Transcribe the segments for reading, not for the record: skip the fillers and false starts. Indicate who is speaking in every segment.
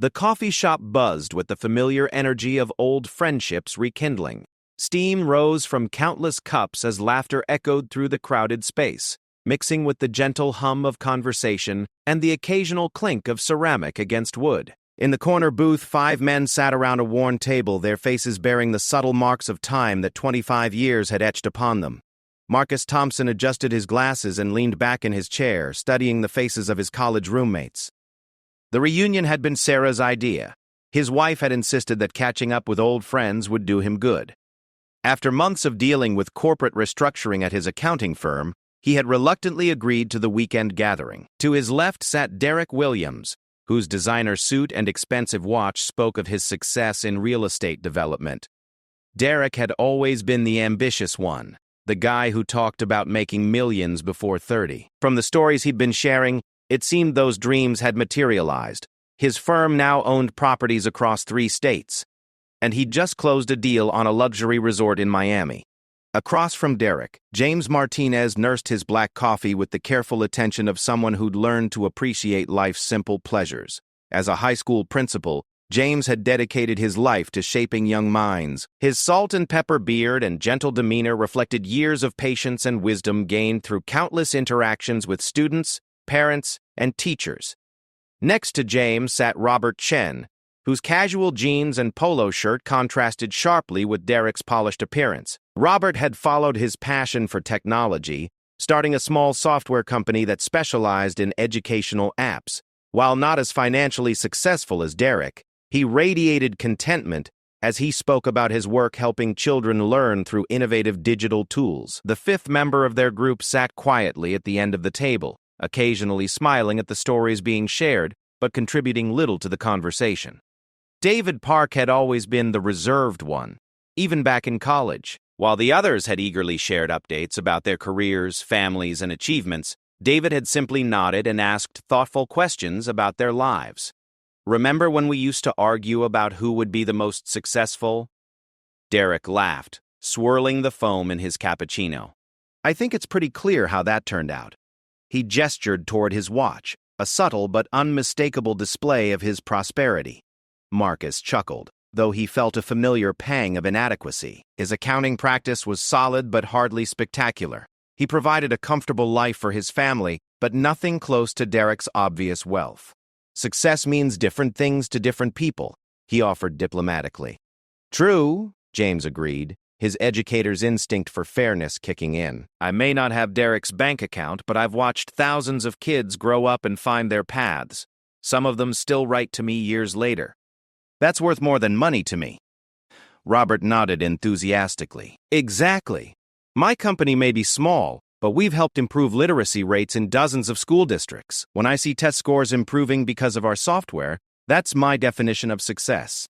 Speaker 1: The coffee shop buzzed with the familiar energy of old friendships rekindling. Steam rose from countless cups as laughter echoed through the crowded space, mixing with the gentle hum of conversation and the occasional clink of ceramic against wood. In the corner booth, 5 men sat around a worn table, their faces bearing the subtle marks of time that 25 years had etched upon them. Marcus Thompson adjusted his glasses and leaned back in his chair, studying the faces of his college roommates. The reunion had been Sarah's idea. His wife had insisted that catching up with old friends would do him good. After months of dealing with corporate restructuring at his accounting firm, he had reluctantly agreed to the weekend gathering. To his left sat Derek Williams, whose designer suit and expensive watch spoke of his success in real estate development. Derek had always been the ambitious one, the guy who talked about making millions before 30. From the stories he'd been sharing, it seemed those dreams had materialized. His firm now owned properties across 3 states, and he'd just closed a deal on a luxury resort in Miami. Across from Derek, James Martinez nursed his black coffee with the careful attention of someone who'd learned to appreciate life's simple pleasures. As a high school principal, James had dedicated his life to shaping young minds. His salt and pepper beard and gentle demeanor reflected years of patience and wisdom gained through countless interactions with students, parents, and teachers. Next to James sat Robert Chen, whose casual jeans and polo shirt contrasted sharply with Derek's polished appearance. Robert had followed his passion for technology, starting a small software company that specialized in educational apps. While not as financially successful as Derek, he radiated contentment as he spoke about his work helping children learn through innovative digital tools. The 5th member of their group sat quietly at the end of the table, occasionally smiling at the stories being shared, but contributing little to the conversation. David Park had always been the reserved one, even back in college. While the others had eagerly shared updates about their careers, families, and achievements, David had simply nodded and asked thoughtful questions about their lives. "Remember when we used to argue about who would be the most successful?" Derek laughed, swirling the foam in his cappuccino. "I think it's pretty clear how that turned out." He gestured toward his watch, a subtle but unmistakable display of his prosperity. Marcus chuckled, though he felt a familiar pang of inadequacy. His accounting practice was solid but hardly spectacular. He provided a comfortable life for his family, but nothing close to Derek's obvious wealth. "Success means different things to different people," he offered diplomatically. "True," James agreed, his educator's instinct for fairness kicking in. "I may not have Derek's bank account, but I've watched thousands of kids grow up and find their paths. Some of them still write to me years later. That's worth more than money to me." Robert nodded enthusiastically. "Exactly. My company may be small, but we've helped improve literacy rates in dozens of school districts. When I see test scores improving because of our software, that's my definition of success."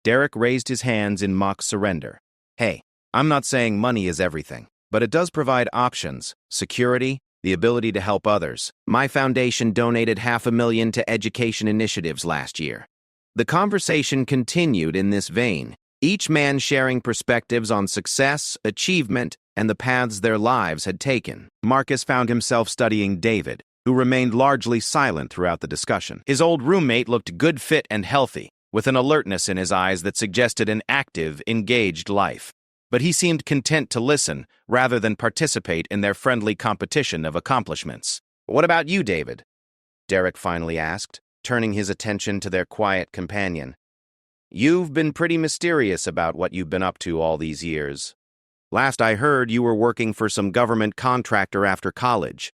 Speaker 1: Derek raised his hands in mock surrender. "Hey, I'm not saying money is everything, but it does provide options, security, the ability to help others. My foundation donated $500,000 to education initiatives last year." The conversation continued in this vein, each man sharing perspectives on success, achievement, and the paths their lives had taken. Marcus found himself studying David, who remained largely silent throughout the discussion. His old roommate looked good, fit, and healthy, with an alertness in his eyes that suggested an active, engaged life. But he seemed content to listen, rather than participate in their friendly competition of accomplishments. "What about you, David?" Derek finally asked, turning his attention to their quiet companion. "You've been pretty mysterious about what you've been up to all these years. Last I heard, you were working for some government contractor after college."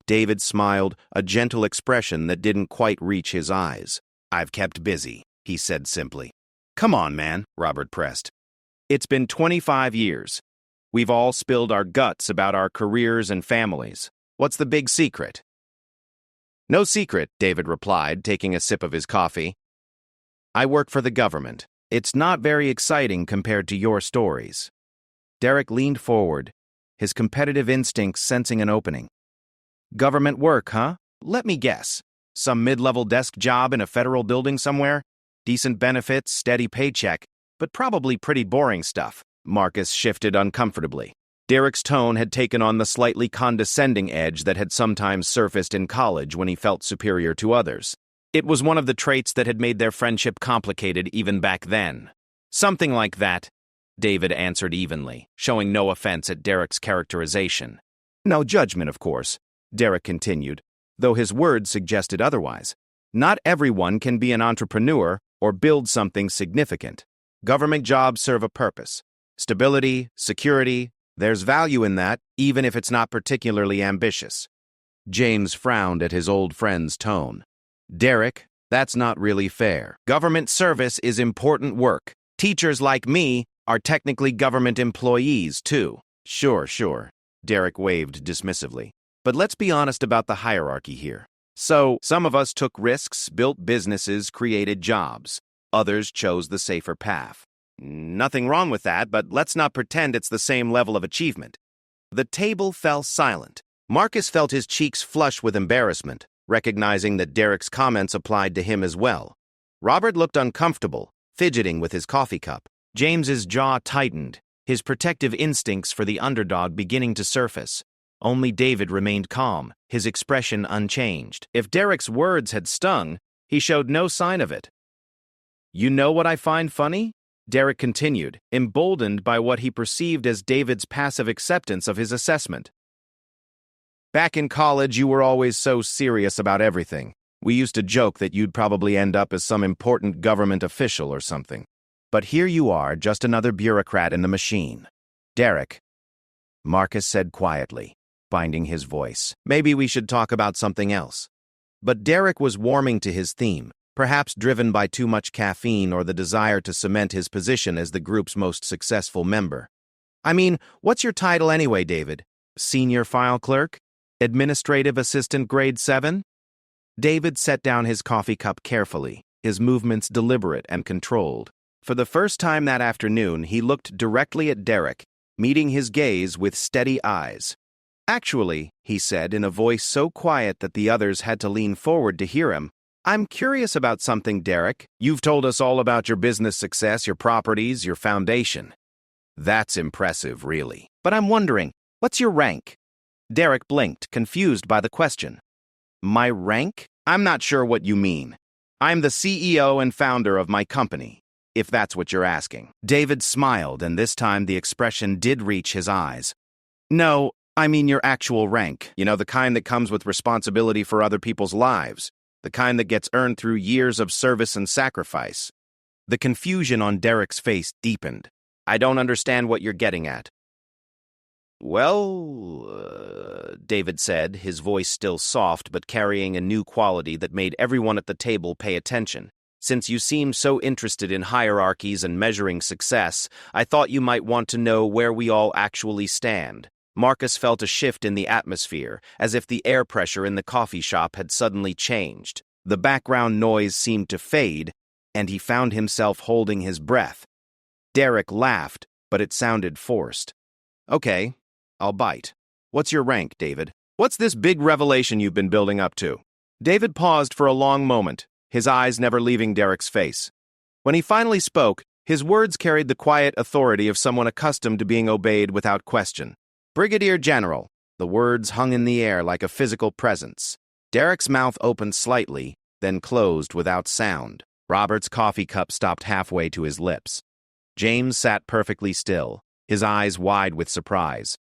Speaker 1: David smiled, a gentle expression that didn't quite reach his eyes. "I've kept busy," he said simply. "Come on, man," Robert pressed. "It's been 25 years. We've all spilled our guts about our careers and families. What's the big secret?" "No secret," David replied, taking a sip of his coffee. "I work for the government. It's not very exciting compared to your stories." Derek leaned forward, his competitive instincts sensing an opening. "Government work, huh? Let me guess. Some mid-level desk job in a federal building somewhere? Decent benefits, steady paycheck, but probably pretty boring stuff." Marcus shifted uncomfortably. Derek's tone had taken on the slightly condescending edge that had sometimes surfaced in college when he felt superior to others. It was one of the traits that had made their friendship complicated even back then. Something like that, David answered evenly, showing no offense at Derek's characterization. No judgment, of course, Derek continued, though his words suggested otherwise. Not everyone can be an entrepreneur or build something significant. Government jobs serve a purpose. Stability, security, there's value in that, even if it's not particularly ambitious. James frowned at his old friend's tone. Derek, that's not really fair. Government service is important work. Teachers like me are technically government employees, too. Sure, Derek waved dismissively. But let's be honest about the hierarchy here. So, some of us took risks, built businesses, created jobs. Others chose the safer path. Nothing wrong with that, but let's not pretend it's the same level of achievement. The table fell silent. Marcus felt his cheeks flush with embarrassment, recognizing that Derek's comments applied to him as well. Robert looked uncomfortable, fidgeting with his coffee cup. James's jaw tightened, his protective instincts for the underdog beginning to surface. Only David remained calm, his expression unchanged. If Derek's words had stung, he showed no sign of it. You know what I find funny? Derek continued, emboldened by what he perceived as David's passive acceptance of his assessment. Back in college, you were always so serious about everything. We used to joke that you'd probably end up as some important government official or something. But here you are, just another bureaucrat in the machine. Derek, Marcus said quietly, finding his voice. Maybe we should talk about something else. But Derek was warming to his theme, perhaps driven by too much caffeine or the desire to cement his position as the group's most successful member. I mean, what's your title anyway, David? Senior file clerk? Administrative assistant grade 7? David set down his coffee cup carefully, his movements deliberate and controlled. For the first time that afternoon, he looked directly at Derek, meeting his gaze with steady eyes. Actually, he said in a voice so quiet that the others had to lean forward to hear him, I'm curious about something, Derek. You've told us all about your business success, your properties, your foundation. That's impressive, really. But I'm wondering, what's your rank? Derek blinked, confused by the question. My rank? I'm not sure what you mean. I'm the CEO and founder of my company, if that's what you're asking. David smiled, and this time the expression did reach his eyes. No, I mean your actual rank. You know, the kind that comes with responsibility for other people's lives. The kind that gets earned through years of service and sacrifice. The confusion on Derek's face deepened. I don't understand what you're getting at. Well, David said, his voice still soft but carrying a new quality that made everyone at the table pay attention. Since you seem so interested in hierarchies and measuring success, I thought you might want to know where we all actually stand. Marcus felt a shift in the atmosphere, as if the air pressure in the coffee shop had suddenly changed. The background noise seemed to fade, and he found himself holding his breath. Derek laughed, but it sounded forced. Okay, I'll bite. What's your rank, David? What's this big revelation you've been building up to? David paused for a long moment, his eyes never leaving Derek's face. When he finally spoke, his words carried the quiet authority of someone accustomed to being obeyed without question. Brigadier General. The words hung in the air like a physical presence. Derek's mouth opened slightly, then closed without sound. Robert's coffee cup stopped halfway to his lips. James sat perfectly still, his eyes wide with surprise.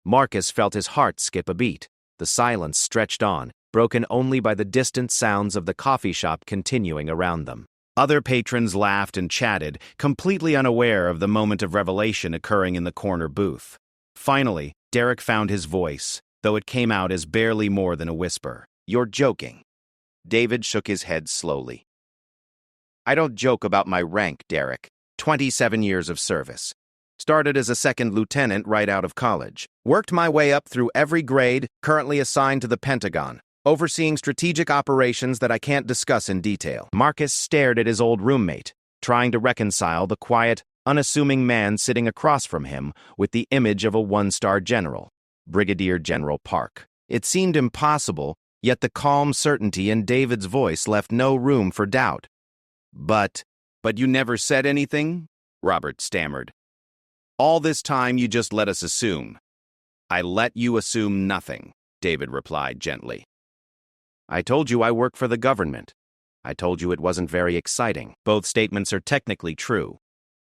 Speaker 1: Marcus felt his heart skip a beat. The silence stretched on, broken only by the distant sounds of the coffee shop continuing around them. Other patrons laughed and chatted, completely unaware of the moment of revelation occurring in the corner booth. Finally, Derek found his voice, though it came out as barely more than a whisper. You're joking. David shook his head slowly. I don't joke about my rank, Derek. 27 years of service. Started as a second lieutenant right out of college. Worked my way up through every grade, currently assigned to the Pentagon, overseeing strategic operations that I can't discuss in detail. Marcus stared at his old roommate, trying to reconcile the quiet, unassuming man sitting across from him with the image of a one-star general, Brigadier General Park. It seemed impossible, yet the calm certainty in David's voice left no room for doubt. But you never said anything? Robert stammered. All this time you just let us assume. I let you assume nothing, David replied gently. I told you I work for the government. I told you it wasn't very exciting. Both statements are technically true.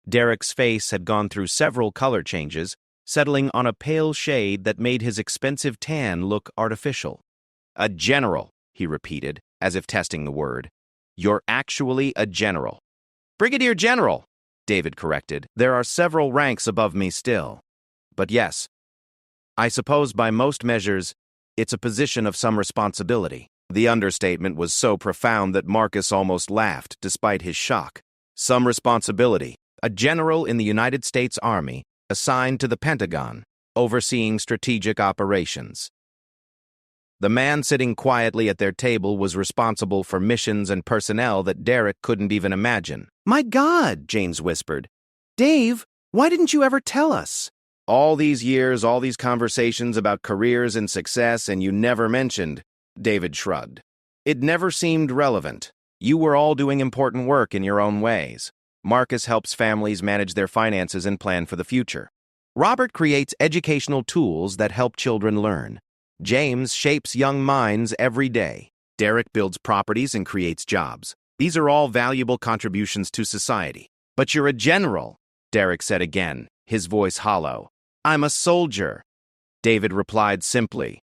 Speaker 1: Derek's face had gone through several color changes, settling on a pale shade that made his expensive tan look artificial. A general, he repeated, as if testing the word. You're actually a general. Brigadier General, David corrected. There are several ranks above me still. But yes, I suppose by most measures, it's a position of some responsibility. The understatement was so profound that Marcus almost laughed, despite his shock. Some responsibility. A general in the United States Army, assigned to the Pentagon, overseeing strategic operations. The man sitting quietly at their table was responsible for missions and personnel that Derek couldn't even imagine. "My God," James whispered. "Dave, why didn't you ever tell us?" "All these years, all these conversations about careers and success, and you never mentioned," David shrugged. "It never seemed relevant. You were all doing important work in your own ways. Marcus helps families manage their finances and plan for the future. Robert creates educational tools that help children learn. James shapes young minds every day. Derek builds properties and creates jobs. These are all valuable contributions to society. But you're a general," Derek said again, his voice hollow. "I'm a soldier," David replied simply.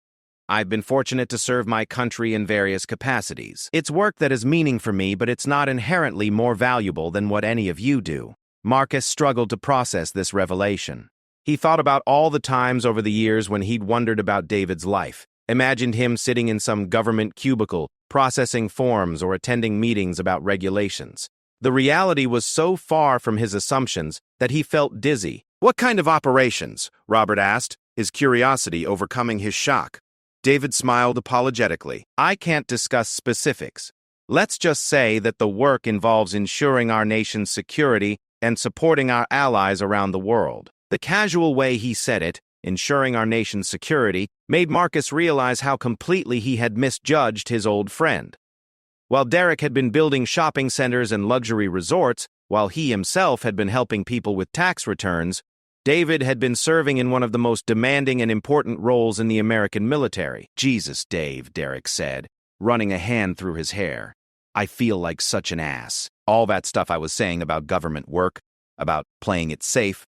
Speaker 1: "I've been fortunate to serve my country in various capacities. It's work that has meaning for me, but it's not inherently more valuable than what any of you do." Marcus struggled to process this revelation. He thought about all the times over the years when he'd wondered about David's life, imagined him sitting in some government cubicle, processing forms or attending meetings about regulations. The reality was so far from his assumptions that he felt dizzy. "What kind of operations?" Robert asked, his curiosity overcoming his shock. David smiled apologetically. "I can't discuss specifics. Let's just say that the work involves ensuring our nation's security and supporting our allies around the world." The casual way he said it, ensuring our nation's security, made Marcus realize how completely he had misjudged his old friend. While Derek had been building shopping centers and luxury resorts, while he himself had been helping people with tax returns, David had been serving in one of the most demanding and important roles in the American military. "Jesus, Dave," Derek said, running a hand through his hair. "I feel like such an ass. All that stuff I was saying about government work, about playing it safe,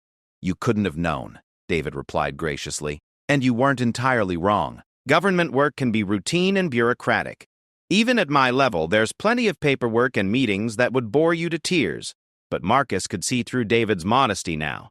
Speaker 1: you couldn't have known," David replied graciously. "And you weren't entirely wrong. Government work can be routine and bureaucratic. Even at my level, there's plenty of paperwork and meetings that would bore you to tears." But Marcus could see through David's modesty now.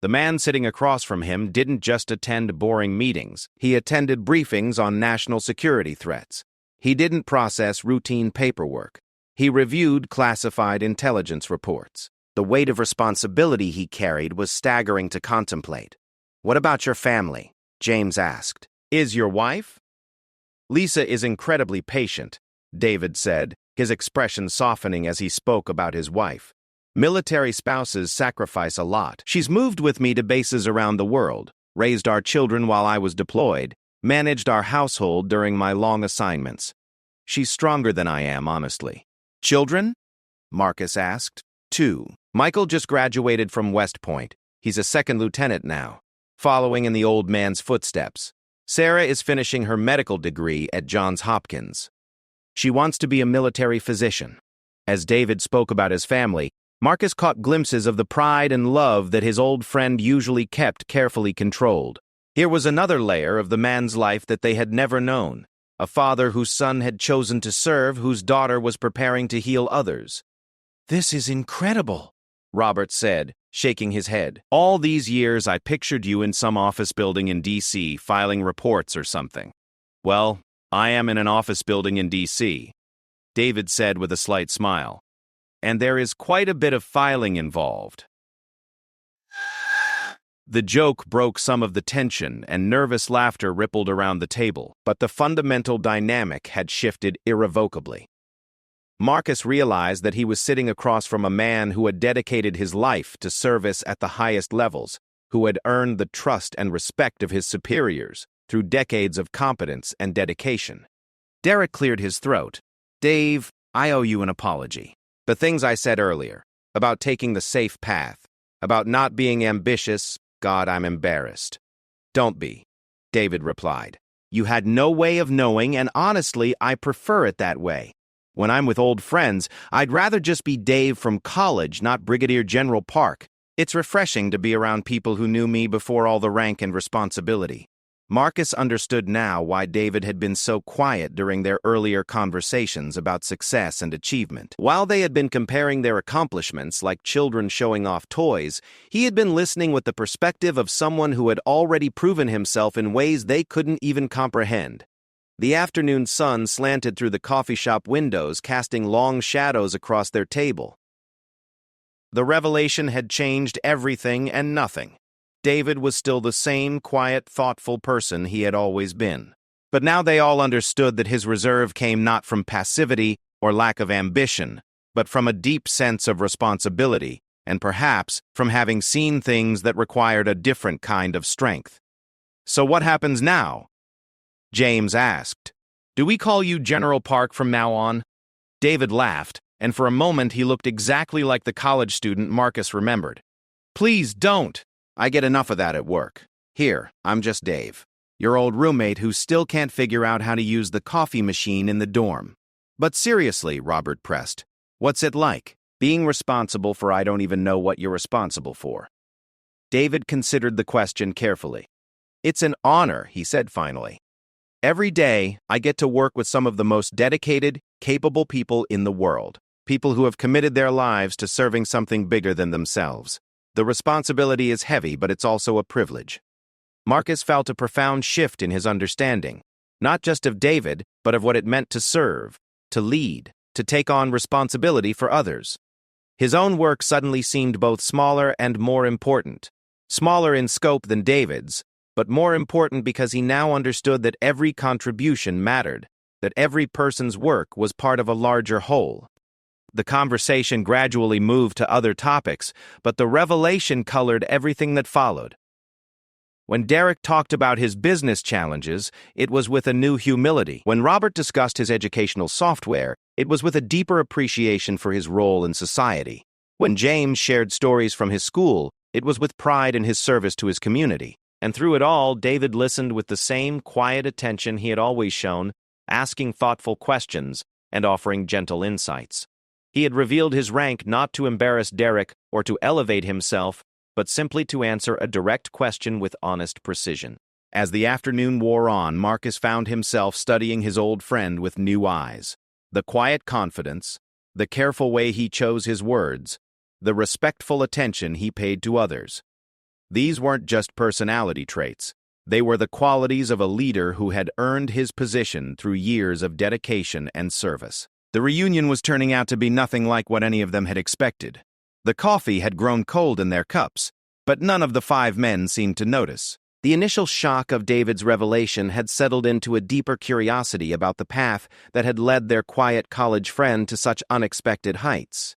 Speaker 1: The man sitting across from him didn't just attend boring meetings. He attended briefings on national security threats. He didn't process routine paperwork. He reviewed classified intelligence reports. The weight of responsibility he carried was staggering to contemplate. "What about your family?" James asked. "Is your wife?" "Lisa is incredibly patient," David said, his expression softening as he spoke about his wife. "Military spouses sacrifice a lot. She's moved with me to bases around the world, raised our children while I was deployed, managed our household during my long assignments. She's stronger than I am, honestly." "Children?" Marcus asked. "2. Michael just graduated from West Point. He's a second lieutenant now, following in the old man's footsteps. Sarah is finishing her medical degree at Johns Hopkins. She wants to be a military physician." As David spoke about his family, Marcus caught glimpses of the pride and love that his old friend usually kept carefully controlled. Here was another layer of the man's life that they had never known. A father whose son had chosen to serve, whose daughter was preparing to heal others. "This is incredible," Robert said, shaking his head. "All these years I pictured you in some office building in D.C. filing reports or something." "Well, I am in an office building in D.C., David said with a slight smile. "And there is quite a bit of filing involved." The joke broke some of the tension, and nervous laughter rippled around the table, but the fundamental dynamic had shifted irrevocably. Marcus realized that he was sitting across from a man who had dedicated his life to service at the highest levels, who had earned the trust and respect of his superiors through decades of competence and dedication. Derek cleared his throat. "Dave, I owe you an apology. The things I said earlier, about taking the safe path, about not being ambitious, God, I'm embarrassed." "Don't be," David replied. "You had no way of knowing, and honestly, I prefer it that way. When I'm with old friends, I'd rather just be Dave from college, not Brigadier General Park. It's refreshing to be around people who knew me before all the rank and responsibility. Marcus understood now why David had been so quiet during their earlier conversations about success and achievement. While they had been comparing their accomplishments like children showing off toys, he had been listening with the perspective of someone who had already proven himself in ways they couldn't even comprehend. The afternoon sun slanted through the coffee shop windows, casting long shadows across their table. The revelation had changed everything and nothing. David was still the same quiet, thoughtful person he had always been. But now they all understood that his reserve came not from passivity or lack of ambition, but from a deep sense of responsibility, and perhaps from having seen things that required a different kind of strength. "So what happens now?" James asked. "Do we call you General Park from now on?" David laughed, and for a moment he looked exactly like the college student Marcus remembered. "Please don't. I get enough of that at work. Here, I'm just Dave, your old roommate who still can't figure out how to use the coffee machine in the dorm." "But seriously," Robert pressed, "what's it like, being responsible for I don't even know what you're responsible for?" David considered the question carefully. "It's an honor," he said finally. "Every day, I get to work with some of the most dedicated, capable people in the world, people who have committed their lives to serving something bigger than themselves. The responsibility is heavy, but it's also a privilege." Marcus felt a profound shift in his understanding, not just of David, but of what it meant to serve, to lead, to take on responsibility for others. His own work suddenly seemed both smaller and more important. Smaller in scope than David's, but more important because he now understood that every contribution mattered, that every person's work was part of a larger whole. The conversation gradually moved to other topics, but the revelation colored everything that followed. When Derek talked about his business challenges, it was with a new humility. When Robert discussed his educational software, it was with a deeper appreciation for his role in society. When James shared stories from his school, it was with pride in his service to his community. And through it all, David listened with the same quiet attention he had always shown, asking thoughtful questions and offering gentle insights. He had revealed his rank not to embarrass Derek or to elevate himself, but simply to answer a direct question with honest precision. As the afternoon wore on, Marcus found himself studying his old friend with new eyes. The quiet confidence, the careful way he chose his words, the respectful attention he paid to others. These weren't just personality traits. They were the qualities of a leader who had earned his position through years of dedication and service. The reunion was turning out to be nothing like what any of them had expected. The coffee had grown cold in their cups, but none of the 5 men seemed to notice. The initial shock of David's revelation had settled into a deeper curiosity about the path that had led their quiet college friend to such unexpected heights.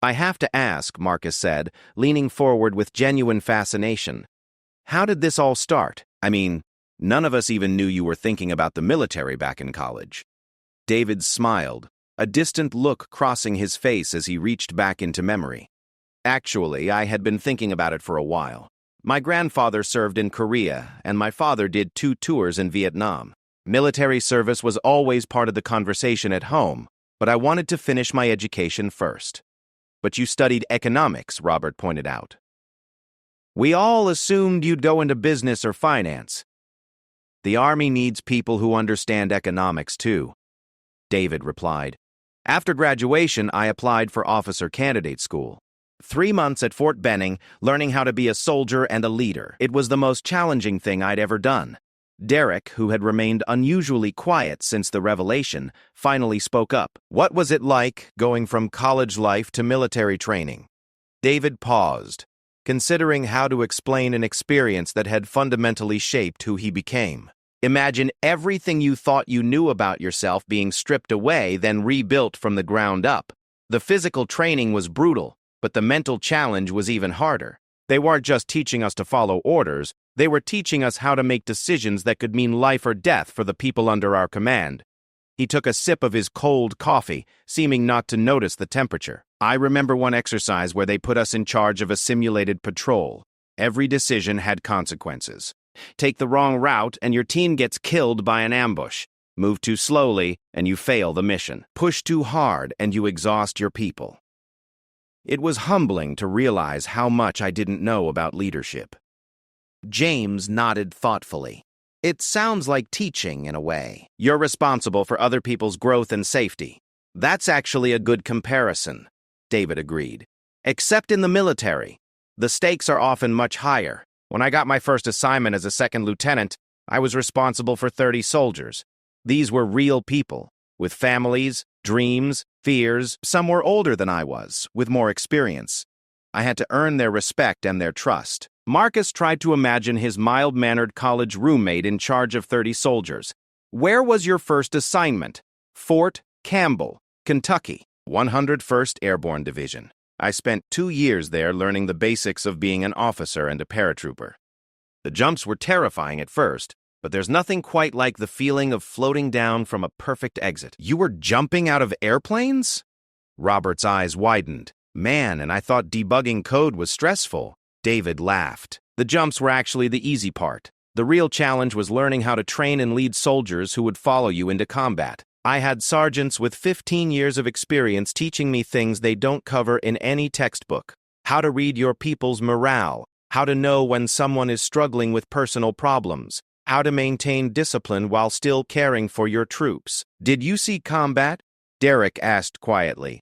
Speaker 1: "I have to ask," Marcus said, leaning forward with genuine fascination. "How did this all start? I mean, none of us even knew you were thinking about the military back in college." David smiled, a distant look crossing his face as he reached back into memory. "Actually, I had been thinking about it for a while. My grandfather served in Korea, and my father did 2 tours in Vietnam. Military service was always part of the conversation at home, but I wanted to finish my education first." "But you studied economics," Robert pointed out. "We all assumed you'd go into business or finance. The Army needs people who understand economics too," David replied. "After graduation, I applied for officer candidate school. 3 months at Fort Benning, learning how to be a soldier and a leader. It was the most challenging thing I'd ever done." Derek, who had remained unusually quiet since the revelation, finally spoke up. "What was it like going from college life to military training?" David paused, considering how to explain an experience that had fundamentally shaped who he became. "Imagine everything you thought you knew about yourself being stripped away, then rebuilt from the ground up. The physical training was brutal, but the mental challenge was even harder. They weren't just teaching us to follow orders, they were teaching us how to make decisions that could mean life or death for the people under our command." He took a sip of his cold coffee, seeming not to notice the temperature. "I remember one exercise where they put us in charge of a simulated patrol. Every decision had consequences. Take the wrong route and your team gets killed by an ambush. Move too slowly, and you fail the mission. Push too hard, and you exhaust your people. It was humbling to realize how much I didn't know about leadership. James nodded thoughtfully. It sounds like teaching in a way. You're responsible for other people's growth and safety. That's actually a good comparison, David agreed. Except in the military. The stakes are often much higher. When I got my first assignment as a second lieutenant, I was responsible for 30 soldiers. These were real people, with families, dreams, fears. Some were older than I was, with more experience. I had to earn their respect and their trust. Marcus tried to imagine his mild-mannered college roommate in charge of 30 soldiers. Where was your first assignment? Fort Campbell, Kentucky, 101st Airborne Division. I spent 2 years there learning the basics of being an officer and a paratrooper. The jumps were terrifying at first, but there's nothing quite like the feeling of floating down from a perfect exit. You were jumping out of airplanes? Robert's eyes widened. Man, and I thought debugging code was stressful. David laughed. The jumps were actually the easy part. The real challenge was learning how to train and lead soldiers who would follow you into combat. I had sergeants with 15 years of experience teaching me things they don't cover in any textbook. How to read your people's morale, how to know when someone is struggling with personal problems, how to maintain discipline while still caring for your troops. Did you see combat? Derek asked quietly.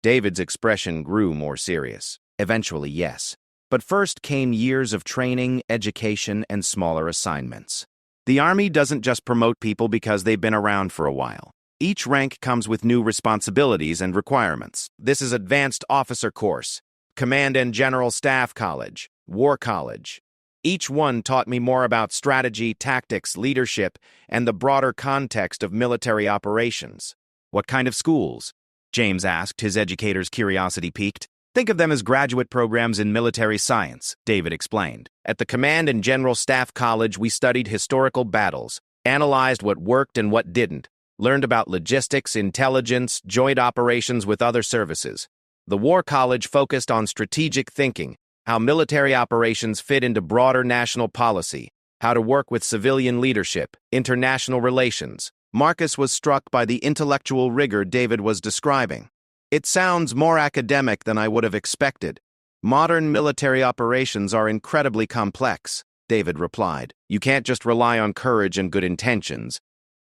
Speaker 1: David's expression grew more serious. Eventually, yes. But first came years of training, education, and smaller assignments. The Army doesn't just promote people because they've been around for a while. Each rank comes with new responsibilities and requirements. This is Advanced Officer Course, Command and General Staff College, War College. Each one taught me more about strategy, tactics, leadership, and the broader context of military operations. What kind of schools? James asked, his educator's curiosity piqued. Think of them as graduate programs in military science, David explained. At the Command and General Staff College, we studied historical battles, analyzed what worked and what didn't, learned about logistics, intelligence, joint operations with other services. The War College focused on strategic thinking, how military operations fit into broader national policy, how to work with civilian leadership, international relations. Marcus was struck by the intellectual rigor David was describing. It sounds more academic than I would have expected. Modern military operations are incredibly complex, David replied. You can't just rely on courage and good intentions.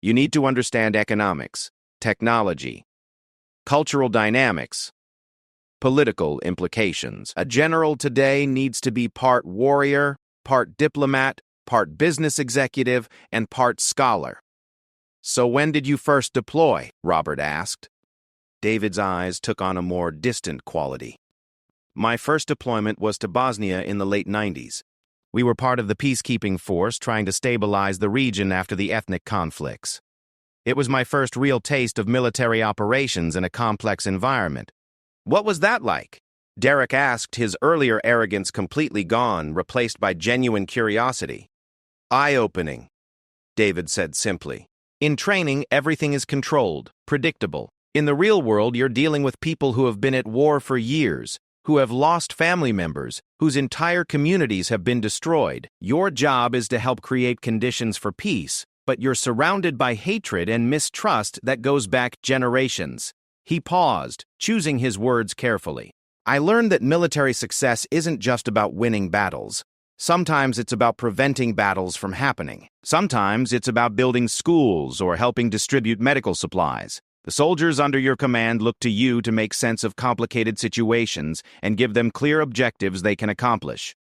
Speaker 1: You need to understand economics, technology, cultural dynamics, political implications. A general today needs to be part warrior, part diplomat, part business executive, and part scholar. So when did you first deploy? Robert asked. David's eyes took on a more distant quality. My first deployment was to Bosnia in the late 90s. We were part of the peacekeeping force trying to stabilize the region after the ethnic conflicts. It was my first real taste of military operations in a complex environment. What was that like? Derek asked, his earlier arrogance completely gone, replaced by genuine curiosity. Eye-opening, David said simply. In training, everything is controlled, predictable. In the real world, you're dealing with people who have been at war for years, who have lost family members, whose entire communities have been destroyed. Your job is to help create conditions for peace, but you're surrounded by hatred and mistrust that goes back generations. He paused, choosing his words carefully. I learned that military success isn't just about winning battles. Sometimes it's about preventing battles from happening. Sometimes it's about building schools or helping distribute medical supplies. The soldiers under your command look to you to make sense of complicated situations and give them clear objectives they can accomplish.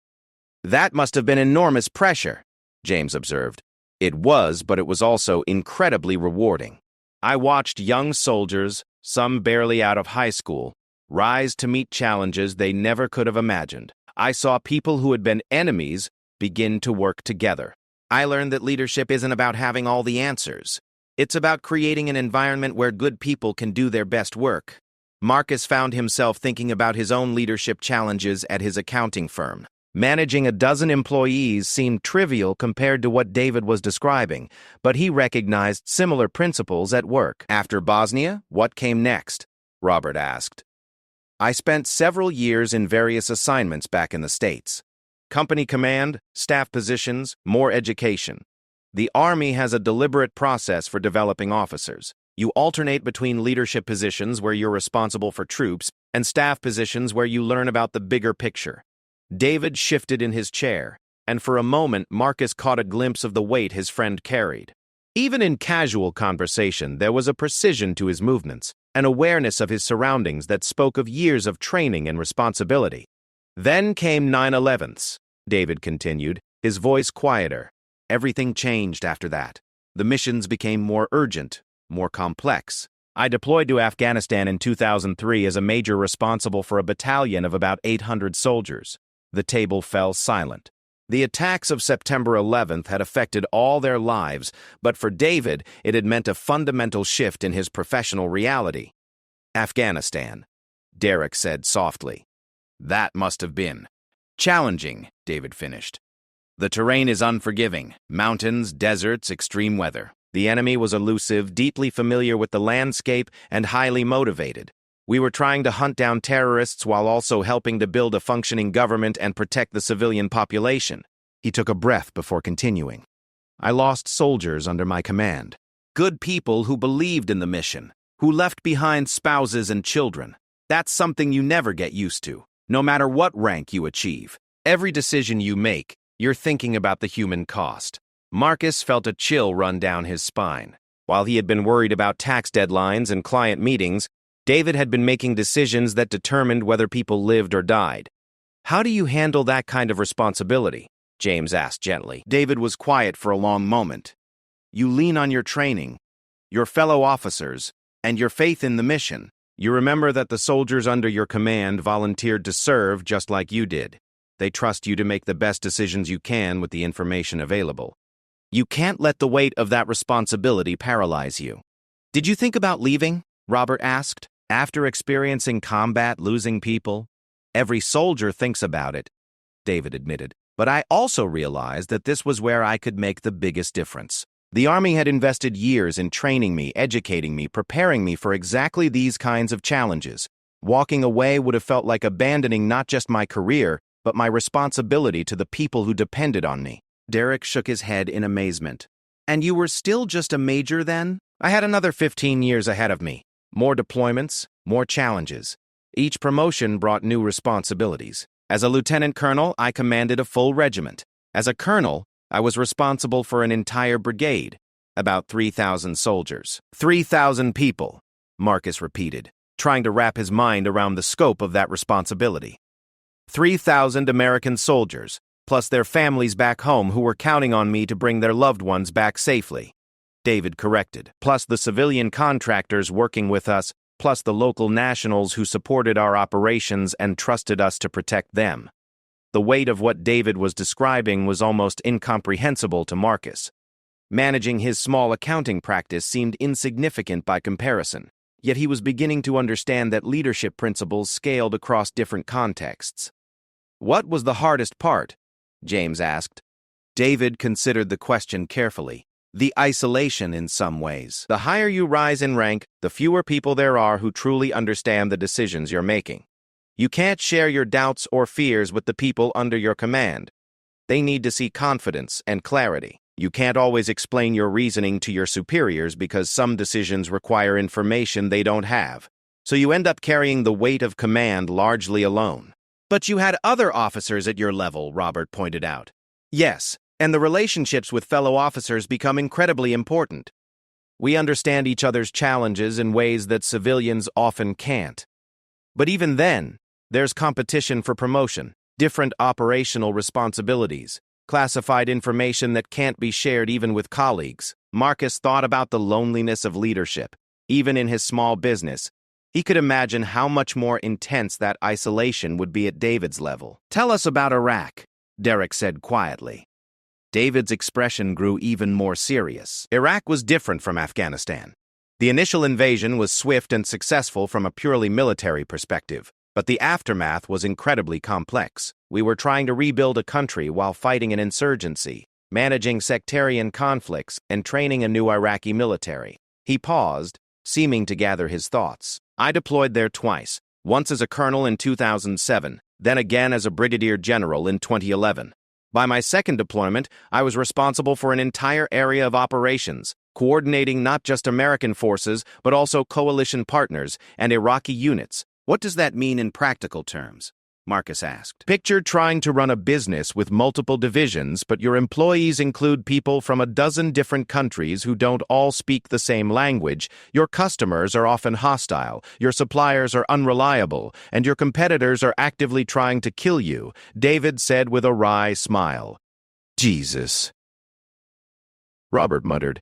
Speaker 1: That must have been enormous pressure, James observed. It was, but it was also incredibly rewarding. I watched young soldiers, some barely out of high school, rise to meet challenges they never could have imagined. I saw people who had been enemies begin to work together. I learned that leadership isn't about having all the answers. It's about creating an environment where good people can do their best work. Marcus found himself thinking about his own leadership challenges at his accounting firm. Managing a dozen employees seemed trivial compared to what David was describing, but he recognized similar principles at work. After Bosnia, what came next? Robert asked. I spent several years in various assignments back in the States. Company command, staff positions, more education. The Army has a deliberate process for developing officers. You alternate between leadership positions where you're responsible for troops and staff positions where you learn about the bigger picture. David shifted in his chair, and for a moment Marcus caught a glimpse of the weight his friend carried. Even in casual conversation, there was a precision to his movements, an awareness of his surroundings that spoke of years of training and responsibility. Then came 9/11s, David continued, his voice quieter. Everything changed after that. The missions became more urgent, more complex. I deployed to Afghanistan in 2003 as a major responsible for a battalion of about 800 soldiers. The table fell silent. The attacks of September 11th had affected all their lives, but for David, it had meant a fundamental shift in his professional reality. Afghanistan, Derek said softly. That must have been challenging, David finished. The terrain is unforgiving. Mountains, deserts, extreme weather. The enemy was elusive, deeply familiar with the landscape, and highly motivated. We were trying to hunt down terrorists while also helping to build a functioning government and protect the civilian population. He took a breath before continuing. I lost soldiers under my command. Good people who believed in the mission, who left behind spouses and children. That's something you never get used to, no matter what rank you achieve. Every decision you make, you're thinking about the human cost. Marcus felt a chill run down his spine. While he had been worried about tax deadlines and client meetings, David had been making decisions that determined whether people lived or died. How do you handle that kind of responsibility? James asked gently. David was quiet for a long moment. You lean on your training, your fellow officers, and your faith in the mission. You remember that the soldiers under your command volunteered to serve just like you did. They trust you to make the best decisions you can with the information available. You can't let the weight of that responsibility paralyze you. Did you think about leaving? Robert asked. After experiencing combat, losing people? Every soldier thinks about it, David admitted. But I also realized that this was where I could make the biggest difference. The Army had invested years in training me, educating me, preparing me for exactly these kinds of challenges. Walking away would have felt like abandoning not just my career, but my responsibility to the people who depended on me. Derek shook his head in amazement. And you were still just a major then? I had another 15 years ahead of me. More deployments, more challenges. Each promotion brought new responsibilities. As a lieutenant colonel, I commanded a full regiment. As a colonel, I was responsible for an entire brigade, about 3,000 soldiers. 3,000 people, Marcus repeated, trying to wrap his mind around the scope of that responsibility. 3,000 American soldiers, plus their families back home who were counting on me to bring their loved ones back safely. David corrected, plus the civilian contractors working with us, plus the local nationals who supported our operations and trusted us to protect them. The weight of what David was describing was almost incomprehensible to Marcus. Managing his small accounting practice seemed insignificant by comparison, yet he was beginning to understand that leadership principles scaled across different contexts. What was the hardest part? James asked. David considered the question carefully. The isolation in some ways. The higher you rise in rank, the fewer people there are who truly understand the decisions you're making. You can't share your doubts or fears with the people under your command. They need to see confidence and clarity. You can't always explain your reasoning to your superiors because some decisions require information they don't have. So you end up carrying the weight of command largely alone. But you had other officers at your level, Robert pointed out. Yes, and the relationships with fellow officers become incredibly important. We understand each other's challenges in ways that civilians often can't. But even then, there's competition for promotion, different operational responsibilities, classified information that can't be shared even with colleagues. Marcus thought about the loneliness of leadership, even in his small business. He could imagine how much more intense that isolation would be at David's level. Tell us about Iraq, Derek said quietly. David's expression grew even more serious. Iraq was different from Afghanistan. The initial invasion was swift and successful from a purely military perspective, but the aftermath was incredibly complex. We were trying to rebuild a country while fighting an insurgency, managing sectarian conflicts, and training a new Iraqi military. He paused, seeming to gather his thoughts. I deployed there twice, once as a colonel in 2007, then again as a brigadier general in 2011. By my second deployment, I was responsible for an entire area of operations, coordinating not just American forces, but also coalition partners and Iraqi units. What does that mean in practical terms? Marcus asked. Picture trying to run a business with multiple divisions, but your employees include people from a dozen different countries who don't all speak the same language. Your customers are often hostile, your suppliers are unreliable, and your competitors are actively trying to kill you, David said with a wry smile. Jesus, Robert muttered.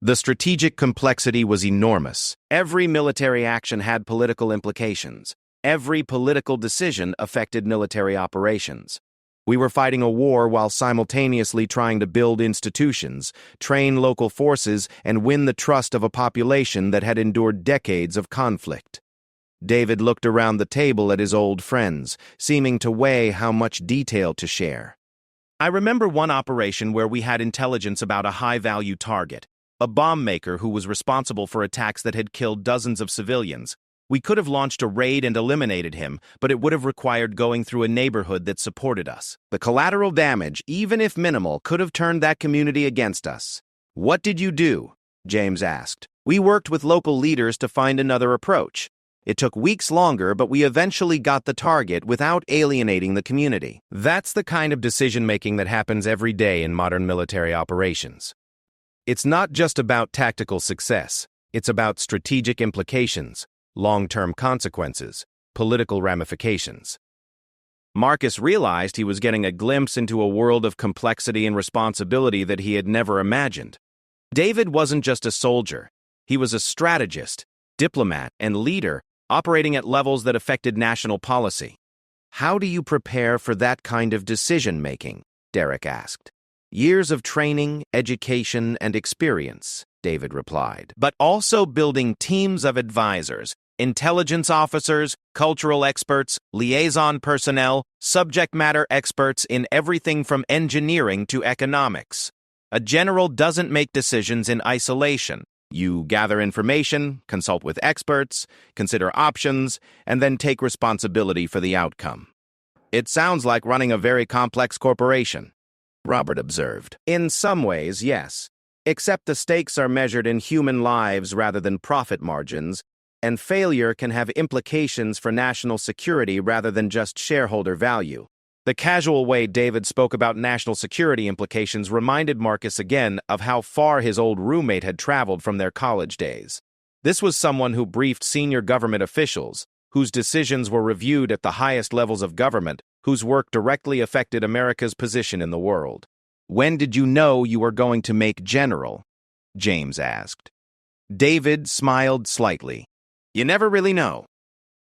Speaker 1: The strategic complexity was enormous. Every military action had political implications. Every political decision affected military operations. We were fighting a war while simultaneously trying to build institutions, train local forces, and win the trust of a population that had endured decades of conflict. David looked around the table at his old friends, seeming to weigh how much detail to share. I remember one operation where we had intelligence about a high-value target, a bomb maker who was responsible for attacks that had killed dozens of civilians. We could have launched a raid and eliminated him, but it would have required going through a neighborhood that supported us. The collateral damage, even if minimal, could have turned that community against us. What did you do? James asked. We worked with local leaders to find another approach. It took weeks longer, but we eventually got the target without alienating the community. That's the kind of decision-making that happens every day in modern military operations. It's not just about tactical success. It's about strategic implications, long-term consequences, political ramifications. Marcus realized he was getting a glimpse into a world of complexity and responsibility that he had never imagined. David wasn't just a soldier. He was a strategist, diplomat, and leader, operating at levels that affected national policy. How do you prepare for that kind of decision-making? Derek asked. Years of training, education, and experience, David replied, but also building teams of advisors, intelligence officers, cultural experts, liaison personnel, subject matter experts in everything from engineering to economics. A general doesn't make decisions in isolation. You gather information, consult with experts, consider options, and then take responsibility for the outcome. It sounds like running a very complex corporation, Robert observed. In some ways, yes. Except the stakes are measured in human lives rather than profit margins, and failure can have implications for national security rather than just shareholder value. The casual way David spoke about national security implications reminded Marcus again of how far his old roommate had traveled from their college days. This was someone who briefed senior government officials, whose decisions were reviewed at the highest levels of government, whose work directly affected America's position in the world. When did you know you were going to make general? James asked. David smiled slightly. You never really know.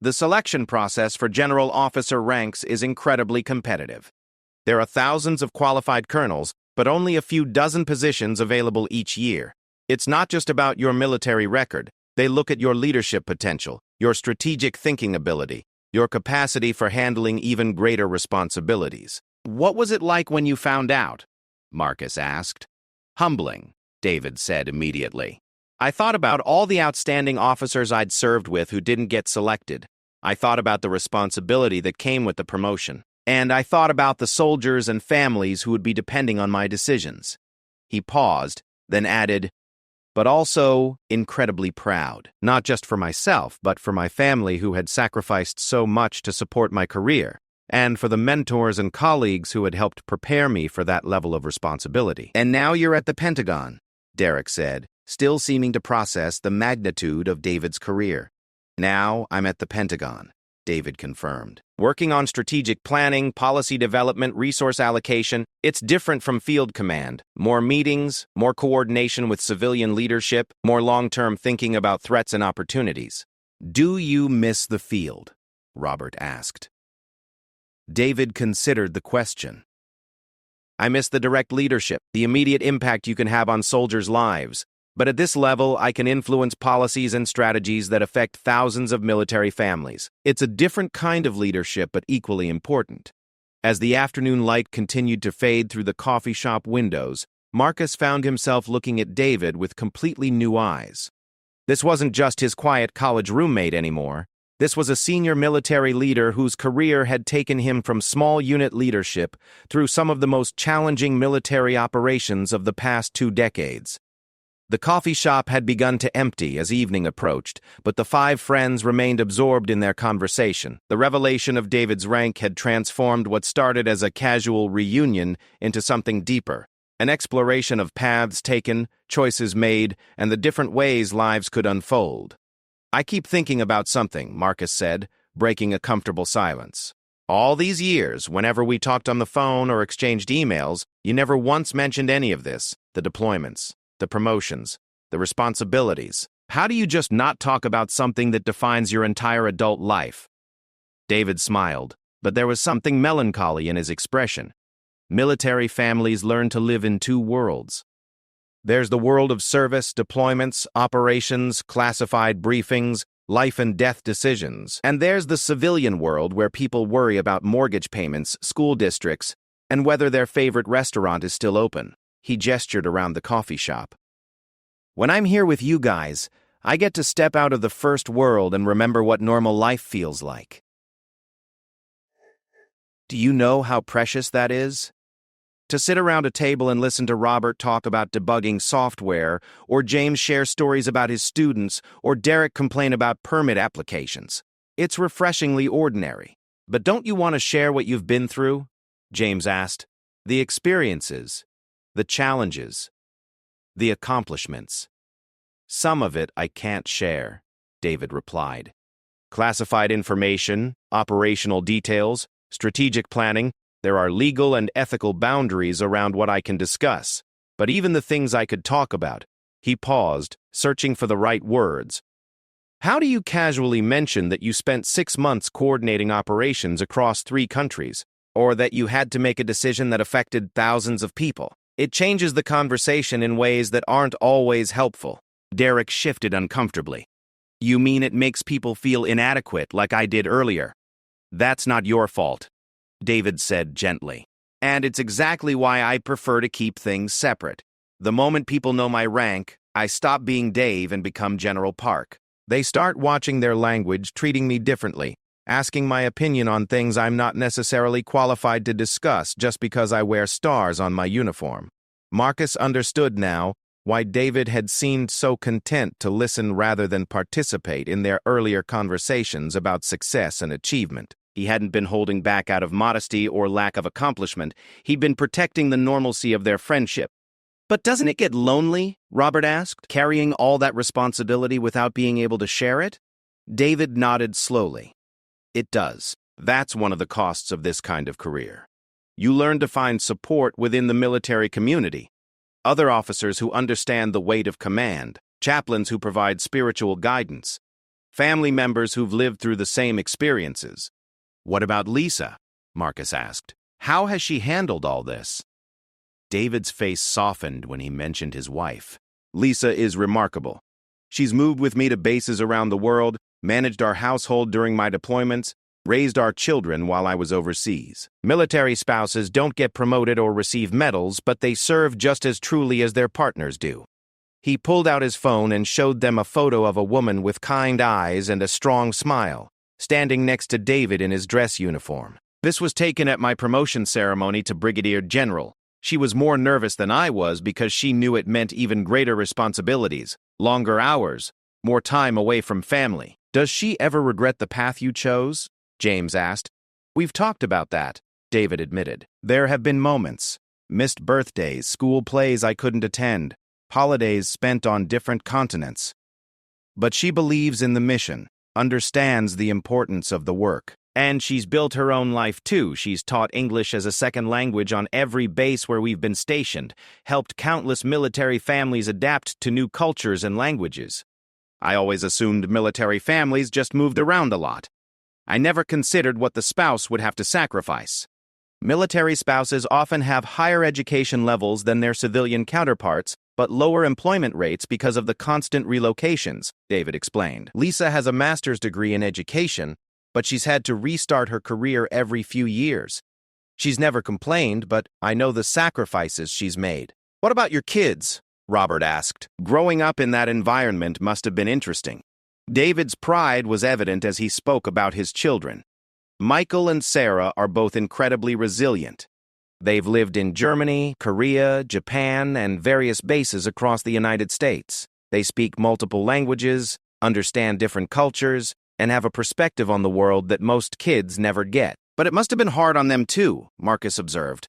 Speaker 1: The selection process for general officer ranks is incredibly competitive. There are thousands of qualified colonels, but only a few dozen positions available each year. It's not just about your military record. They look at your leadership potential, your strategic thinking ability, your capacity for handling even greater responsibilities. What was it like when you found out? Marcus asked. Humbling, David said immediately. I thought about all the outstanding officers I'd served with who didn't get selected. I thought about the responsibility that came with the promotion. And I thought about the soldiers and families who would be depending on my decisions. He paused, then added, but also incredibly proud, not just for myself, but for my family who had sacrificed so much to support my career, and for the mentors and colleagues who had helped prepare me for that level of responsibility. And now you're at the Pentagon, Derek said, still seeming to process the magnitude of David's career. Now I'm at the Pentagon, David confirmed. Working on strategic planning, policy development, resource allocation, it's different from field command. More meetings, more coordination with civilian leadership, more long-term thinking about threats and opportunities. Do you miss the field? Robert asked. David considered the question. I miss the direct leadership, the immediate impact you can have on soldiers' lives. But at this level, I can influence policies and strategies that affect thousands of military families. It's a different kind of leadership, but equally important. As the afternoon light continued to fade through the coffee shop windows, Marcus found himself looking at David with completely new eyes. This wasn't just his quiet college roommate anymore. This was a senior military leader whose career had taken him from small unit leadership through some of the most challenging military operations of the past 2 decades. The coffee shop had begun to empty as evening approached, but the 5 friends remained absorbed in their conversation. The revelation of David's rank had transformed what started as a casual reunion into something deeper, an exploration of paths taken, choices made, and the different ways lives could unfold. "I keep thinking about something," Marcus said, breaking a comfortable silence. "All these years, whenever we talked on the phone or exchanged emails, you never once mentioned any of this, the deployments, the promotions, the responsibilities. How do you just not talk about something that defines your entire adult life?" David smiled, but there was something melancholy in his expression. Military families learn to live in 2 worlds. There's the world of service, deployments, operations, classified briefings, life and death decisions. And there's the civilian world where people worry about mortgage payments, school districts, and whether their favorite restaurant is still open. He gestured around the coffee shop. "When I'm here with you guys, I get to step out of the first world and remember what normal life feels like. Do you know how precious that is? To sit around a table and listen to Robert talk about debugging software, or James share stories about his students, or Derek complain about permit applications. It's refreshingly ordinary. But don't you want to share what you've been through?" James asked. "The experiences, the challenges, the accomplishments." "Some of it I can't share," David replied. "Classified information, operational details, strategic planning, there are legal and ethical boundaries around what I can discuss. But even the things I could talk about." He paused, searching for the right words. "How do you casually mention that you spent 6 months coordinating operations across 3 countries, or that you had to make a decision that affected thousands of people? It changes the conversation in ways that aren't always helpful." Derek shifted uncomfortably. "You mean it makes people feel inadequate like I did earlier?" "That's not your fault," David said gently. "And it's exactly why I prefer to keep things separate. The moment people know my rank, I stop being Dave and become General Park. They start watching their language, treating me differently, asking my opinion on things I'm not necessarily qualified to discuss just because I wear stars on my uniform." Marcus understood now why David had seemed so content to listen rather than participate in their earlier conversations about success and achievement. He hadn't been holding back out of modesty or lack of accomplishment. He'd been protecting the normalcy of their friendship. "But doesn't it get lonely?" Robert asked, "carrying all that responsibility without being able to share it?" David nodded slowly. "It does. That's one of the costs of this kind of career. You learn to find support within the military community. Other officers who understand the weight of command, chaplains who provide spiritual guidance, family members who've lived through the same experiences." "What about Lisa?" Marcus asked. "How has she handled all this?" David's face softened when he mentioned his wife. "Lisa is remarkable. She's moved with me to bases around the world, managed our household during my deployments, raised our children while I was overseas. Military spouses don't get promoted or receive medals, but they serve just as truly as their partners do." He pulled out his phone and showed them a photo of a woman with kind eyes and a strong smile, standing next to David in his dress uniform. "This was taken at my promotion ceremony to Brigadier General. She was more nervous than I was because she knew it meant even greater responsibilities, longer hours, more time away from family." "Does she ever regret the path you chose?" James asked. "We've talked about that," David admitted. "There have been moments. Missed birthdays, school plays I couldn't attend, holidays spent on different continents. But she believes in the mission, understands the importance of the work. And she's built her own life too. She's taught English as a second language on every base where we've been stationed, helped countless military families adapt to new cultures and languages. I always assumed military families just moved around a lot. I never considered what the spouse would have to sacrifice. Military spouses often have higher education levels than their civilian counterparts, but lower employment rates because of the constant relocations," David explained. "Lisa has a master's degree in education, but she's had to restart her career every few years. She's never complained, but I know the sacrifices she's made." "What about your kids?" Robert asked. "Growing up in that environment must have been interesting." David's pride was evident as he spoke about his children. Michael and Sarah are both incredibly resilient. They've lived in Germany, Korea, Japan, and various bases across the United States. They speak multiple languages, understand different cultures, and have a perspective on the world that most kids never get. But it must have been hard on them too, Marcus observed.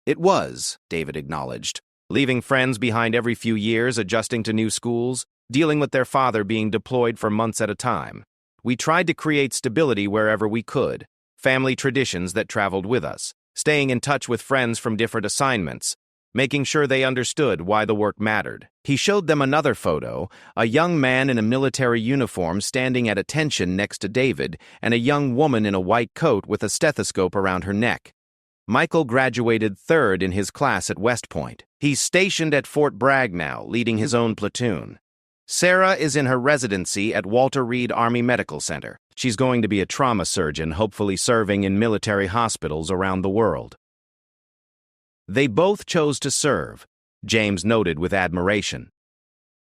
Speaker 1: It was, David acknowledged. Leaving friends behind every few years, adjusting to new schools, dealing with their father being deployed for months at a time. We tried to create stability wherever we could, family traditions that traveled with us, staying in touch with friends from different assignments, making sure they understood why the work mattered. He showed them another photo, a young man in a military uniform standing at attention next to David, and a young woman in a white coat with a stethoscope around her neck. Michael graduated third in his class at West Point. He's stationed at Fort Bragg now, leading his own platoon. Sarah is in her residency at Walter Reed Army Medical Center. She's going to be a trauma surgeon, hopefully serving in military hospitals around the world. They both chose to serve, James noted with admiration.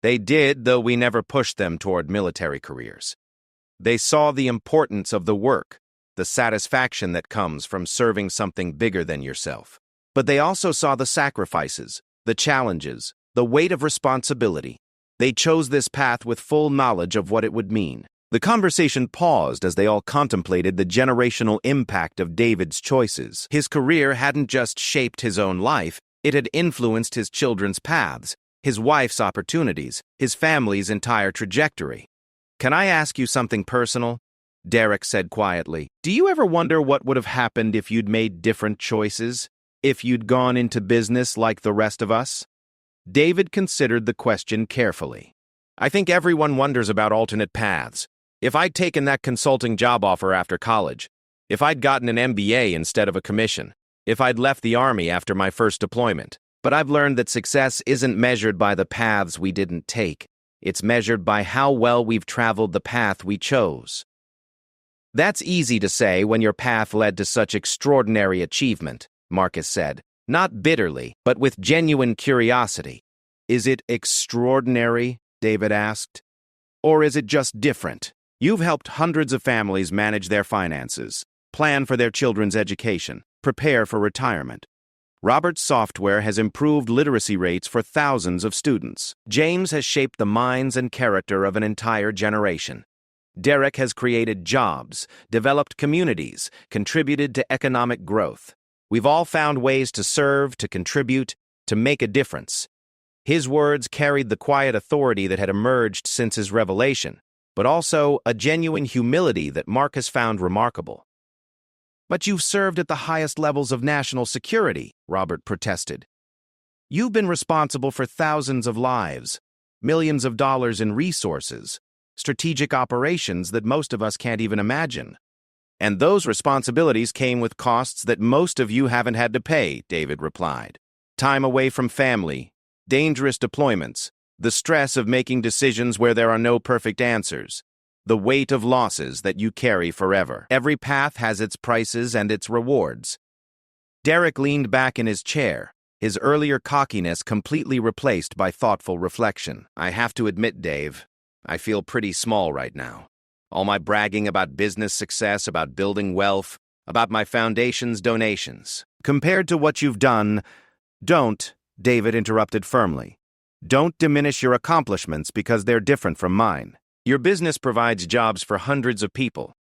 Speaker 1: They did, though we never pushed them toward military careers. They saw the importance of the work, the satisfaction that comes from serving something bigger than yourself. But they also saw the sacrifices, the challenges, the weight of responsibility. They chose this path with full knowledge of what it would mean. The conversation paused as they all contemplated the generational impact of David's choices. His career hadn't just shaped his own life, it had influenced his children's paths, his wife's opportunities, his family's entire trajectory. "Can I ask you something personal?" Derek said quietly. "Do you ever wonder what would have happened if you'd made different choices? If you'd gone into business like the rest of us?" David considered the question carefully. "I think everyone wonders about alternate paths. If I'd taken that consulting job offer after college, if I'd gotten an MBA instead of a commission, if I'd left the Army after my first deployment. But I've learned that success isn't measured by the paths we didn't take. It's measured by how well we've traveled the path we chose." "That's easy to say when your path led to such extraordinary achievement," Marcus said. Not bitterly, but with genuine curiosity. "Is it extraordinary?" David asked. "Or is it just different? You've helped hundreds of families manage their finances, plan for their children's education, prepare for retirement. Robert's software has improved literacy rates for thousands of students. James has shaped the minds and character of an entire generation. Derek has created jobs, developed communities, contributed to economic growth. We've all found ways to serve, to contribute, to make a difference." His words carried the quiet authority that had emerged since his revelation, but also a genuine humility that Marcus found remarkable. "But you've served at the highest levels of national security," Robert protested. "You've been responsible for thousands of lives, millions of dollars in resources, strategic operations that most of us can't even imagine. And those responsibilities came with costs that most of you haven't had to pay," David replied. "Time away from family, dangerous deployments, the stress of making decisions where there are no perfect answers, the weight of losses that you carry forever. Every path has its prices and its rewards." Derek leaned back in his chair, his earlier cockiness completely replaced by thoughtful reflection. "I have to admit, Dave, I feel pretty small right now. All my bragging about business success, about building wealth, about my foundation's donations. Compared to what you've done, don't," David interrupted firmly. "Don't diminish your accomplishments because they're different from mine. Your business provides jobs for hundreds of people.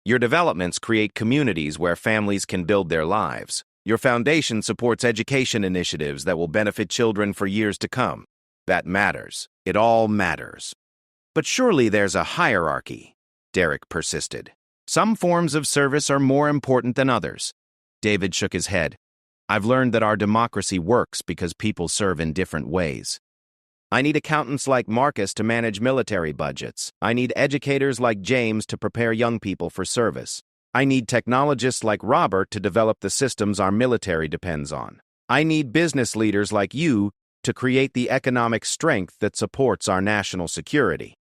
Speaker 1: Your developments create communities where families can build their lives. Your foundation supports education initiatives that will benefit children for years to come. That matters. It all matters." "But surely there's a hierarchy," Derek persisted. "Some forms of service are more important than others." David shook his head. "I've learned that our democracy works because people serve in different ways. I need accountants like Marcus to manage military budgets. I need educators like James to prepare young people for service. I need technologists like Robert to develop the systems our military depends on. I need business leaders like you to create the economic strength that supports our national security."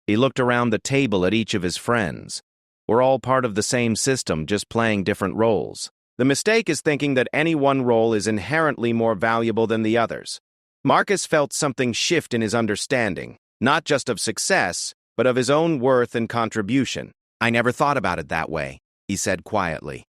Speaker 1: He looked around the table at each of his friends. "We're all part of the same system, just playing different roles. The mistake is thinking that any one role is inherently more valuable than the others." Marcus felt something shift in his understanding, not just of success, but of his own worth and contribution. "I never thought about it that way," he said quietly.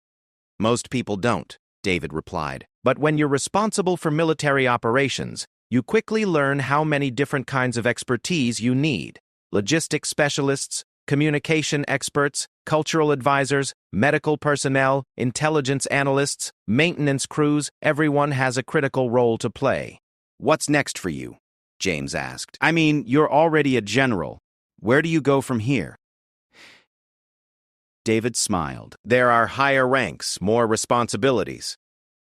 Speaker 1: "Most people don't," David replied. "But when you're responsible for military operations, you quickly learn how many different kinds of expertise you need. Logistics specialists, communication experts, cultural advisors, medical personnel, intelligence analysts, maintenance crews, everyone has a critical role to play." "What's next for you?" James asked. "I mean, you're already a general. Where do you go from here?" David smiled. "There are higher ranks, more responsibilities.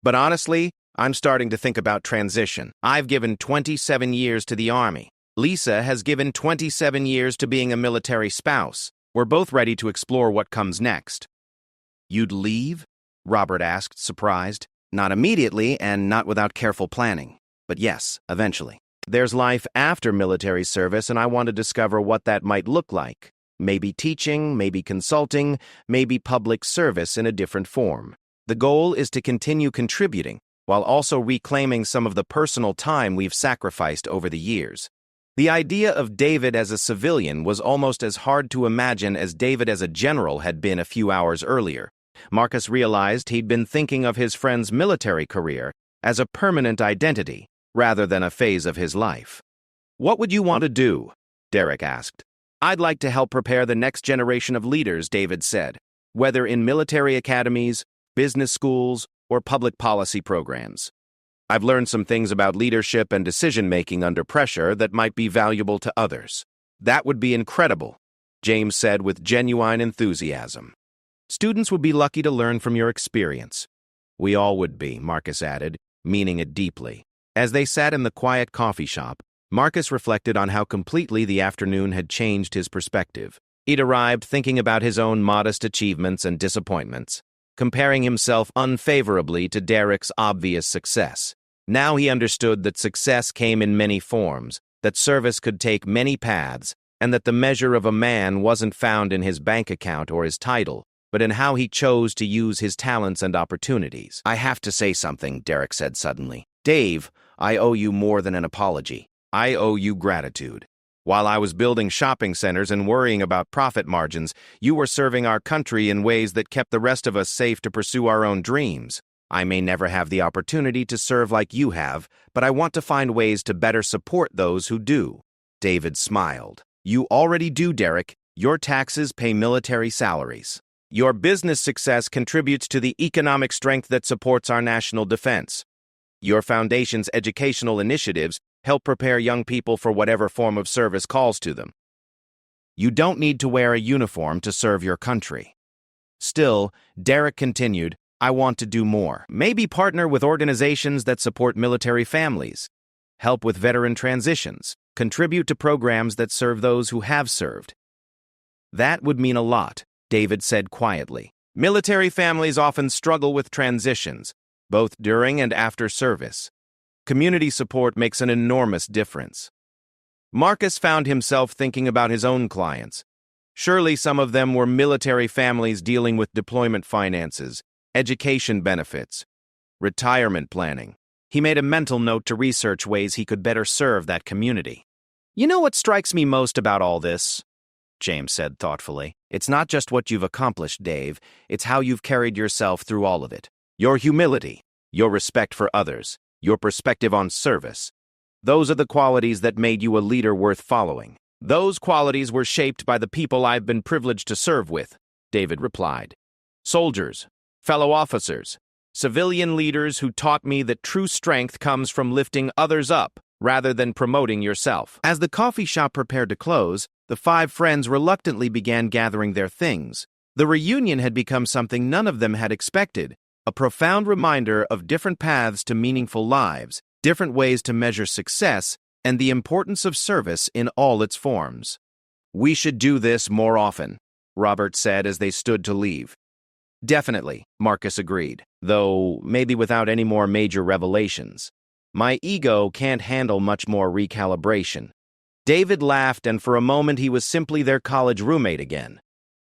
Speaker 1: But honestly, I'm starting to think about transition. I've given 27 years to the Army. Lisa has given 27 years to being a military spouse. We're both ready to explore what comes next." "You'd leave?" Robert asked, surprised. "Not immediately and not without careful planning. But yes, eventually. There's life after military service, and I want to discover what that might look like. Maybe teaching, maybe consulting, maybe public service in a different form. The goal is to continue contributing, while also reclaiming some of the personal time we've sacrificed over the years." The idea of David as a civilian was almost as hard to imagine as David as a general had been a few hours earlier. Marcus realized he'd been thinking of his friend's military career as a permanent identity, rather than a phase of his life. "What would you want to do?" Derek asked. "I'd like to help prepare the next generation of leaders," David said, "whether in military academies, business schools, or public policy programs. I've learned some things about leadership and decision-making under pressure that might be valuable to others." "That would be incredible," James said with genuine enthusiasm. "Students would be lucky to learn from your experience." "We all would be," Marcus added, meaning it deeply. As they sat in the quiet coffee shop, Marcus reflected on how completely the afternoon had changed his perspective. He'd arrived thinking about his own modest achievements and disappointments, comparing himself unfavorably to Derek's obvious success. Now he understood that success came in many forms, that service could take many paths, and that the measure of a man wasn't found in his bank account or his title, but in how he chose to use his talents and opportunities. "I have to say something," Derek said suddenly. "Dave, I owe you more than an apology. I owe you gratitude. While I was building shopping centers and worrying about profit margins, you were serving our country in ways that kept the rest of us safe to pursue our own dreams. I may never have the opportunity to serve like you have, but I want to find ways to better support those who do." David smiled. "You already do, Derek. Your taxes pay military salaries. Your business success contributes to the economic strength that supports our national defense. Your foundation's educational initiatives help prepare young people for whatever form of service calls to them. You don't need to wear a uniform to serve your country." Still, Derek continued, "I want to do more. Maybe partner with organizations that support military families, help with veteran transitions, contribute to programs that serve those who have served." "That would mean a lot," David said quietly. "Military families often struggle with transitions, both during and after service. Community support makes an enormous difference." Marcus found himself thinking about his own clients. Surely some of them were military families dealing with deployment finances, education benefits, retirement planning. He made a mental note to research ways he could better serve that community. "You know what strikes me most about all this?" James said thoughtfully. "It's not just what you've accomplished, Dave. It's how you've carried yourself through all of it. Your humility, your respect for others, your perspective on service. Those are the qualities that made you a leader worth following." "Those qualities were shaped by the people I've been privileged to serve with," David replied. "Soldiers, fellow officers, civilian leaders who taught me that true strength comes from lifting others up rather than promoting yourself." As the coffee shop prepared to close, the five friends reluctantly began gathering their things. The reunion had become something none of them had expected, a profound reminder of different paths to meaningful lives, different ways to measure success, and the importance of service in all its forms. "We should do this more often," Robert said as they stood to leave. "Definitely," Marcus agreed, though maybe without any more major revelations. "My ego can't handle much more recalibration." David laughed, and for a moment he was simply their college roommate again.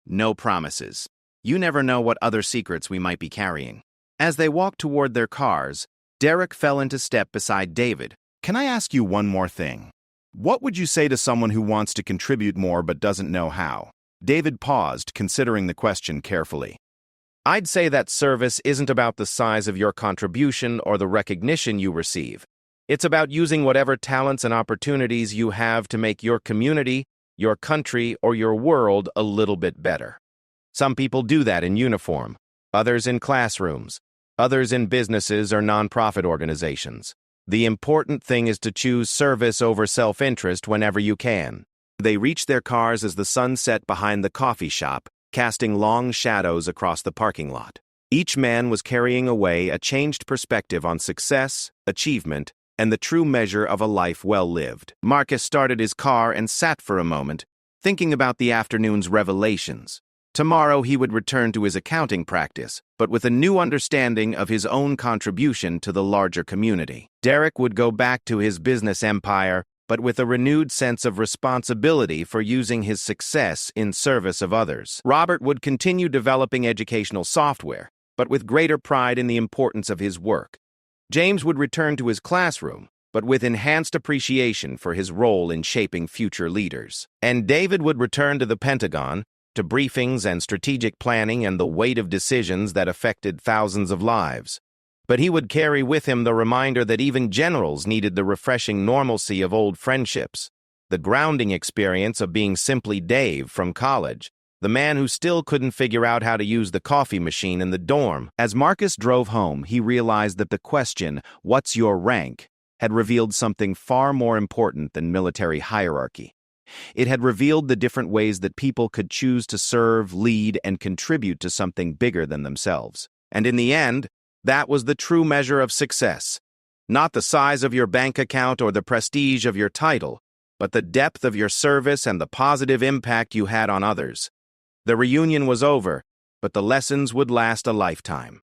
Speaker 1: "No promises. You never know what other secrets we might be carrying." As they walked toward their cars, Derek fell into step beside David. "Can I ask you one more thing?" What would you say to someone who wants to contribute more but doesn't know how? David paused, considering the question carefully. I'd say that service isn't about the size of your contribution or the recognition you receive. It's about using whatever talents and opportunities you have to make your community, your country, or your world a little bit better. Some people do that in uniform, others in classrooms, others in businesses or nonprofit organizations. The important thing is to choose service over self-interest whenever you can. They reached their cars as the sun set behind the coffee shop, casting long shadows across the parking lot. Each man was carrying away a changed perspective on success, achievement, and the true measure of a life well lived. Marcus started his car and sat for a moment, thinking about the afternoon's revelations. Tomorrow he would return to his accounting practice, but with a new understanding of his own contribution to the larger community. Derek would go back to his business empire, but with a renewed sense of responsibility for using his success in service of others. Robert would continue developing educational software, but with greater pride in the importance of his work. James would return to his classroom, but with enhanced appreciation for his role in shaping future leaders. And David would return to the Pentagon, to briefings and strategic planning and the weight of decisions that affected thousands of lives. But he would carry with him the reminder that even generals needed the refreshing normalcy of old friendships, the grounding experience of being simply Dave from college, the man who still couldn't figure out how to use the coffee machine in the dorm. As Marcus drove home, he realized that the question, "What's your rank?" had revealed something far more important than military hierarchy. It had revealed the different ways that people could choose to serve, lead, and contribute to something bigger than themselves. And in the end, that was the true measure of success. Not the size of your bank account or the prestige of your title, but the depth of your service and the positive impact you had on others. The reunion was over, but the lessons would last a lifetime.